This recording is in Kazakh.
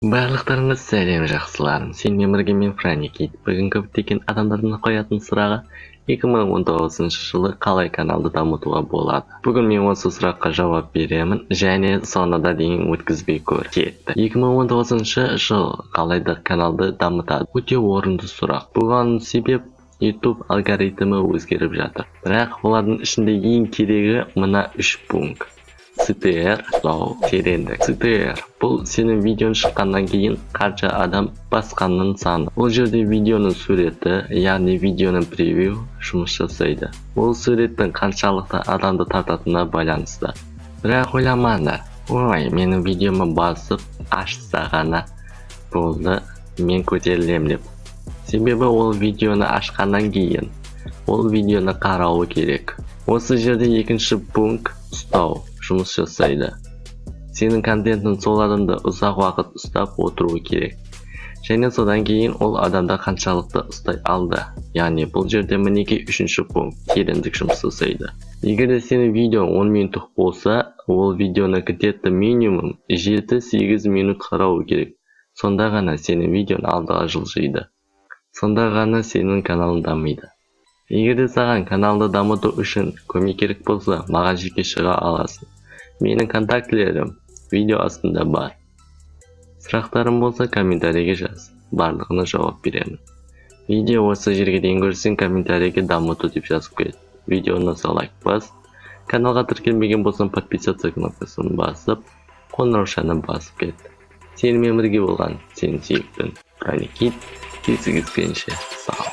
Барлықтарыңыз сәлем жақсыларым. Сенімен бірге мен Франикит. Бүгін көптеген адамдардың қоятын сұрағы 2019 жылы қалай каналды дамытуға болады. Бүгін мен осы сұраққа жауап беремін және соңына дейін өткізбей кетті. 2019 жыл қалайда каналды дамытады? Өте орынды сұрақ. Бұған себеп YouTube алгоритмі өзгеріп жатыр. Бірақ олардың ішінде ең керегі мына 3 пункт. CTR, тереңдік. CTR бұл сенің видеоң шыққаннан кейін қанша адам басқанның саны. Бұл жерде видеоның суреті, яғни видеоның превью жұмыс жасайды. Ол суреттің қаншалықты адамды тартатынына байланысты. Бірақ ойламаңдар, ой, менің видеома басып ашса ғана болды, мен көтерілем деп. Себебі ол видеоны ашқаннан кейін ол видеоны қарауы керек. Осы жерде екінші пункт ұстау жұмыс жасайды. Сенің контентің сол адамды ұзақ уақыт ұстап отыруы керек. Және содан кейін ол адамда қаншалықты ұстай алды. Яғни бұл жерде мінеки үшінші пункт тереңдік жұмыс жасайды. Егер де сенің видеоң 10 минуттық болса, ол видеоны где-то минимум 7-8 минут қарауы керек. Сонда ғана сенің видеоң алдыға жылжиды. Сонда ғана сенің каналың дамиды. Егер де саған каналды дамыту үшін көмек керек болса, маған жеке шыға аласың. Менің контактілерім видео астында бар. Сұрақтарың болса комментарийге жаз. Барлығына жауап беремін. Видео осы жерге дейін көрсең, комментарийге дамыту деп жазып кет. Видеоны лайк бас. Каналға тіркелмеген болсаң, подписаться кнопкасын басып, қоңыраушаны басып кет. Сенімен бірге болған сені сүйіктім. Франикит. Кездескенше сау.